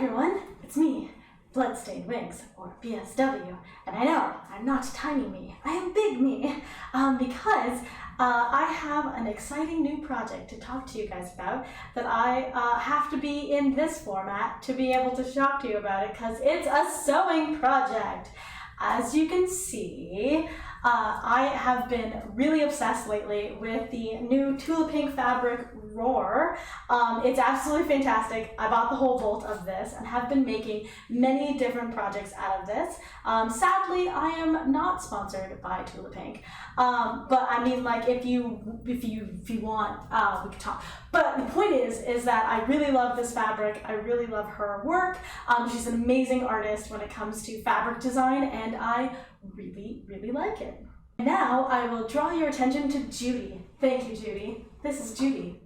everyone, it's me, Bloodstained Wings, or BSW, and I know, I'm not tiny me, I am big me, because I have an exciting new project to talk to you guys about that I have to be in this format to be able to talk to you about it, because it's a sewing project. As you can see, I have been really obsessed lately with the new Tula Pink Fabric Roar. It's absolutely fantastic. I bought the whole bolt of this and have been making many different projects out of this. Sadly, I am not sponsored by Tula Pink, but I mean, like, if you want, we can talk. But the point is that I really love this fabric. I really love her work. She's an amazing artist when it comes to fabric design, and I really like it. Now I will draw your attention to Judy. Thank you, Judy. This is Judy.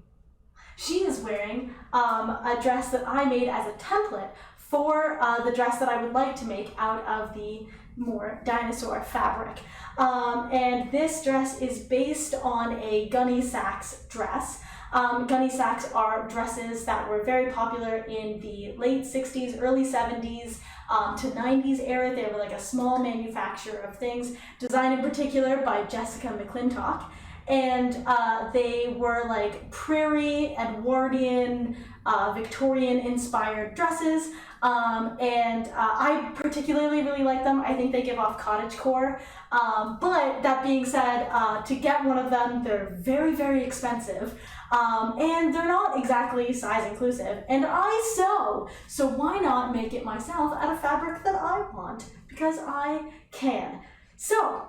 She is wearing a dress that I made as a template for the dress that I would like to make out of the more dinosaur fabric. And this dress is based on a gunny sacks dress. Gunny sacks are dresses that were very popular in the late 60s, early 70s to 90s era. They were like a small manufacturer of things, designed in particular by Jessica McClintock. And they were like prairie, Edwardian, Victorian-inspired dresses. I particularly really like them. I think they give off cottagecore. But that being said, to get one of them, they're very expensive. And they're not exactly size inclusive. And I sew, so why not make it myself out of fabric that I want? Because I can. So,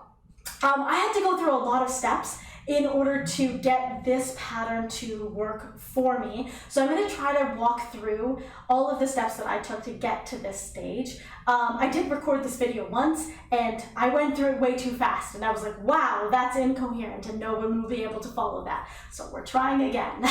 I had to go through a lot of steps in order to get this pattern to work for me. So I'm going to try to walk through all of the steps that I took to get to this stage. I did record this video once and I went through it way too fast, and I was like, wow, that's incoherent and no one will be able to follow that. So we're trying again.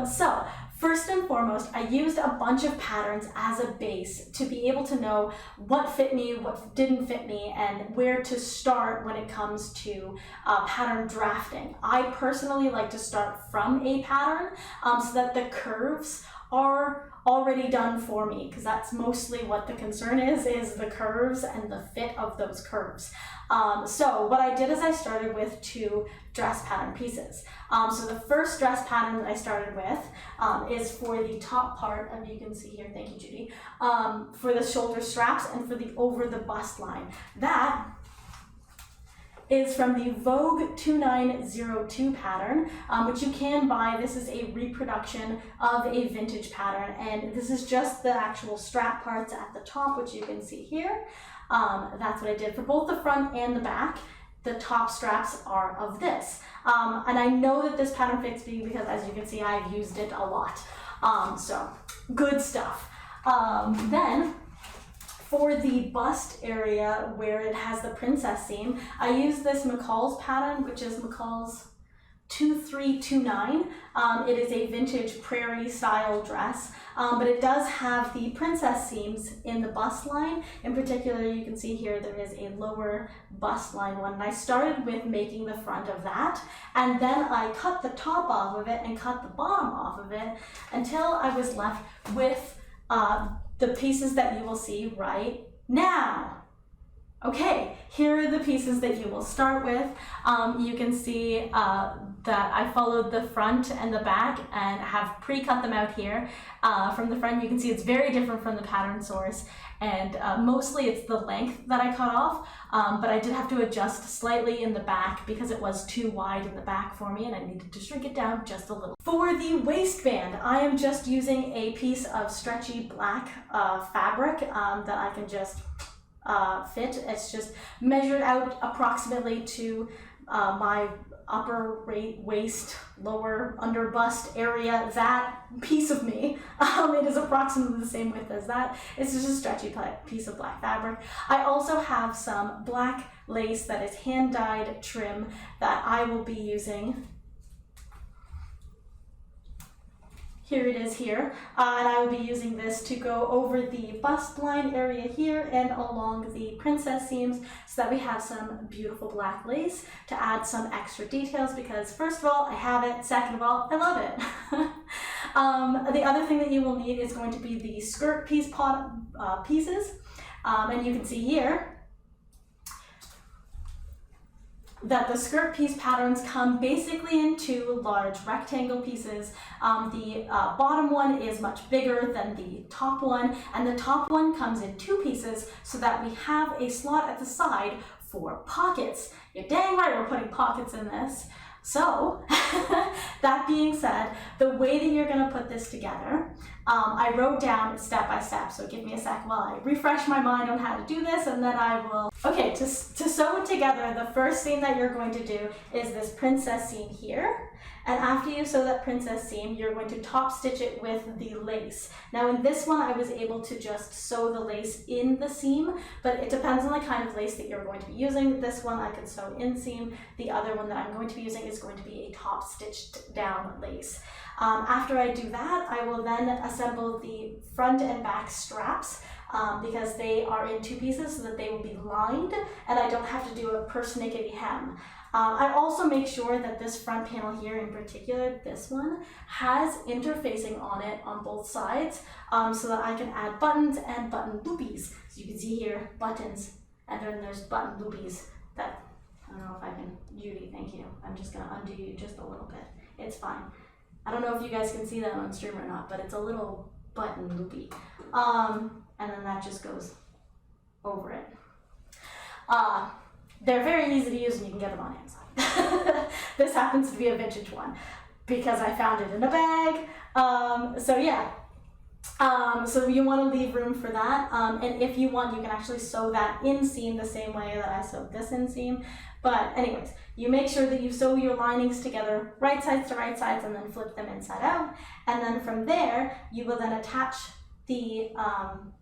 So first and foremost, I used a bunch of patterns as a base to be able to know what fit me, what didn't fit me, and where to start when it comes to pattern drafting. I personally like to start from a pattern so that the curves are already done for me, because that's mostly what the concern is the curves and the fit of those curves. So what I did is I started with 2 dress pattern pieces. So the first dress pattern that I started with is for the top part of, you can see here, thank you, Judy, for the shoulder straps and for the over the bust line. That is from the Vogue 2902 pattern, which you can buy. This is a reproduction of a vintage pattern, and this is just the actual strap parts at the top, which you can see here. That's what I did for both the front and the back. The top straps are of this. And I know that this pattern fits me because, as you can see, I've used it a lot. So good stuff. Then, for the bust area where it has the princess seam, I use this Mccall's pattern, which is Mccall's 2329. It is a vintage prairie style dress, but it does have the princess seams in the bust line. In particular, you can see here there is a lower bust line one, and I started with making the front of that, and then I cut the top off of it and cut the bottom off of it until I was left with the pieces that you will see right now. Okay, here are the pieces that you will start with. You can see that I followed the front and the back and have pre-cut them out here. From the front, you can see it's very different from the pattern source, and mostly it's the length that I cut off, but I did have to adjust slightly in the back because it was too wide in the back for me and I needed to shrink it down just a little. For the waistband, I am just using a piece of stretchy black fabric that I can just fit. It's just measured out approximately to my upper waist, lower under bust area, that piece of me. It is approximately the same width as that. It's just a stretchy piece of black fabric. I also have some black lace that is hand-dyed trim that I will be using. Here it is here, and I will be using this to go over the bust line area here and along the princess seams so that we have some beautiful black lace to add some extra details, because first of all, I have it, second of all, I love it. The other thing that you will need is going to be the skirt piece pieces. And you can see here that the skirt piece patterns come basically in two large rectangle pieces. The bottom one is much bigger than the top one, and the top one comes in two pieces so that we have a slot at the side for pockets. You're dang right we're putting pockets in this. So, that being said, the way that you're going to put this together, I wrote down step by step, so give me a sec while I refresh my mind on how to do this, and then I will... Okay, to sew it together, the first seam that you're going to do is this princess seam here. And after you sew that princess seam, you're going to top stitch it with the lace. Now in this one, I was able to just sew the lace in the seam, but it depends on the kind of lace that you're going to be using. This one I could sew inseam. The other one that I'm going to be using is going to be a top stitched down lace. After I do that, I will then assemble the front and back straps because they are in two pieces so that they will be lined and I don't have to do a persnickety hem. I also make sure that this front panel here in particular, this one, has interfacing on it on both sides so that I can add buttons and button loopies. So you can see here, buttons, and then there's button loopies that, I don't know if I can, Judy, thank you. I'm just gonna undo you just a little bit. It's fine. I don't know if you guys can see that on stream or not, but it's a little button loopy. And then that just goes over it. They're very easy to use and you can get them on Amazon. This happens to be a vintage one because I found it in a bag. So yeah, so you want to leave room for that. And if you want, you can actually sew that inseam the same way that I sewed this inseam. But anyways, you make sure that you sew your linings together right sides to right sides and then flip them inside out. And then from there, you will then attach the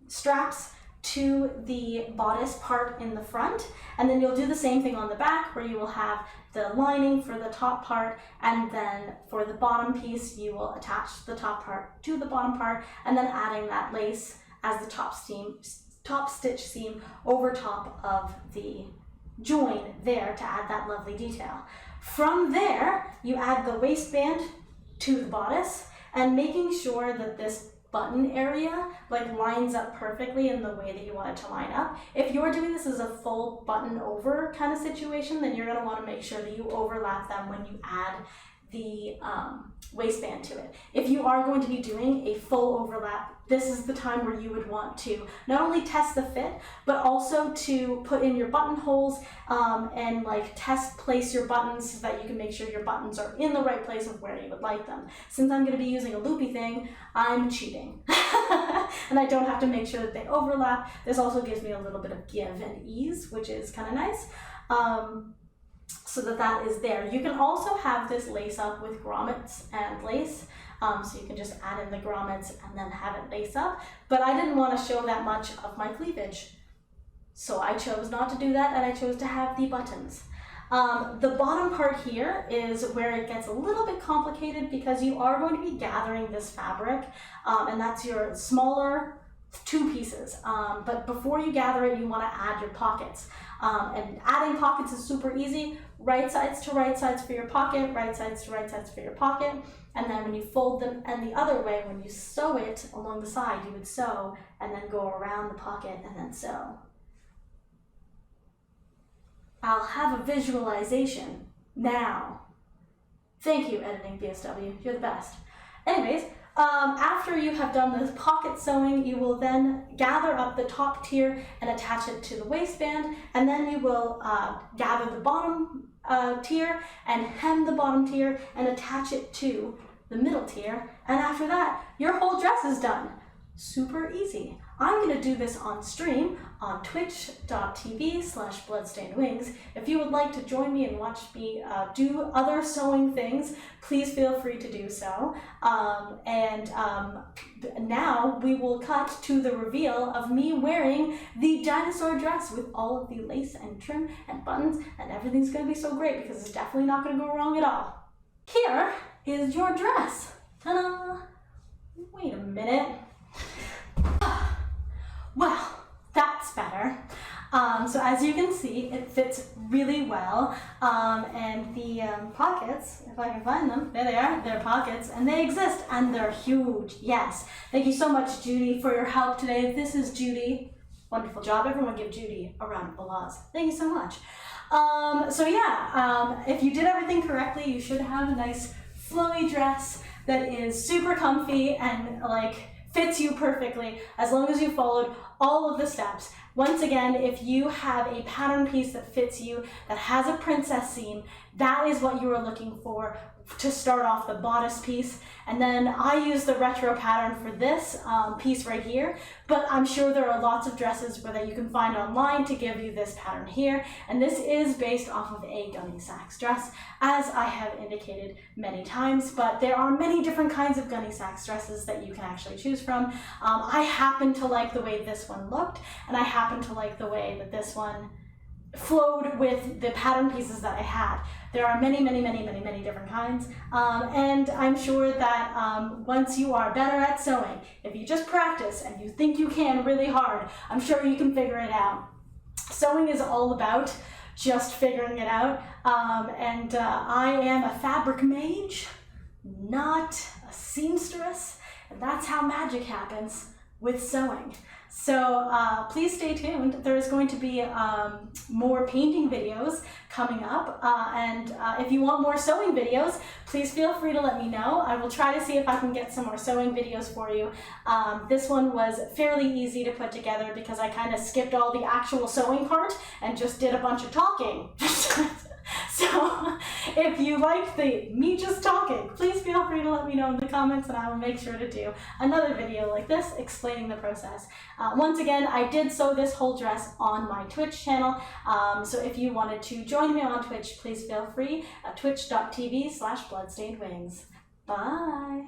straps to the bodice part in the front, and then you'll do the same thing on the back where you will have the lining for the top part, and then for the bottom piece you will attach the top part to the bottom part and then adding that lace as the top stitch seam over top of the join there to add that lovely detail. From there you add the waistband to the bodice and making sure that this button area like lines up perfectly in the way that you want it to line up. If you're doing this as a full button over kind of situation, then you're going to want to make sure that you overlap them when you add the waistband to it. If you are going to be doing a full overlap, this is the time where you would want to not only test the fit, but also to put in your buttonholes and like place your buttons so that you can make sure your buttons are in the right place of where you would like them. Since I'm going to be using a loopy thing, I'm cheating. And I don't have to make sure that they overlap. This also gives me a little bit of give and ease, which is kind of nice. So that is there. You can also have this lace up with grommets and lace. So you can just add in the grommets and then have it lace up. But I didn't want to show that much of my cleavage. So I chose not to do that and I chose to have the buttons. The bottom part here is where it gets a little bit complicated because you are going to be gathering this fabric and that's your smaller two pieces. But before you gather it, you want to add your pockets. And adding pockets is super easy. Right sides to right sides for your pocket, right sides to right sides for your pocket. And then when you fold them, and the other way, when you sew it along the side, you would sew and then go around the pocket and then sew. I'll have a visualization now. Thank you, Editing BSW. You're the best. Anyways, after you have done this pocket sewing, you will then gather up the top tier and attach it to the waistband, and then you will gather the bottom tier and hem the bottom tier and attach it to the middle tier, and after that, your whole dress is done. Super easy. I'm going to do this on stream on twitch.tv/bloodstainedwings. If you would like to join me and watch me do other sewing things, please feel free to do so. Now we will cut to the reveal of me wearing the dinosaur dress with all of the lace and trim and buttons, and everything's going to be so great because it's definitely not going to go wrong at all. Here is your dress. Ta-da! Wait a minute. Well, that's better. So as you can see, it fits really well. And the pockets, if I can find them, there they are, they're pockets, and they exist, and they're huge, yes. Thank you so much, Judy, for your help today. This is Judy. Wonderful job. Everyone give Judy a round of applause. Thank you so much. If you did everything correctly, you should have a nice flowy dress that is super comfy and like fits you perfectly as long as you followed all of the steps. Once again, if you have a pattern piece that fits you, that has a princess seam, that is what you are looking for to start off the bodice piece. And then I use the retro pattern for this piece right here, but I'm sure there are lots of dresses that you can find online to give you this pattern here. And this is based off of a gunny sax dress, as I have indicated many times, but there are many different kinds of gunny sax dresses that you can actually choose from. I happen to like the way this one looked, and I happen to like the way that this one flowed with the pattern pieces that I had. There are many different kinds, and I'm sure that once you are better at sewing, if you just practice and you think you can really hard, I'm sure you can figure it out. Sewing is all about just figuring it out, I am a fabric mage, not a seamstress, and that's how magic happens with sewing. So please stay tuned. There's going to be more painting videos coming up, and if you want more sewing videos, please feel free to let me know. I will try to see if I can get some more sewing videos for you. This one was fairly easy to put together because I kind of skipped all the actual sewing part and just did a bunch of talking. So if you like me just talking, please feel free to let me know in the comments, and I will make sure to do another video like this explaining the process. Once again, I did sew this whole dress on my Twitch channel, so if you wanted to join me on Twitch, please feel free at twitch.tv/bloodstainedwings. Bye!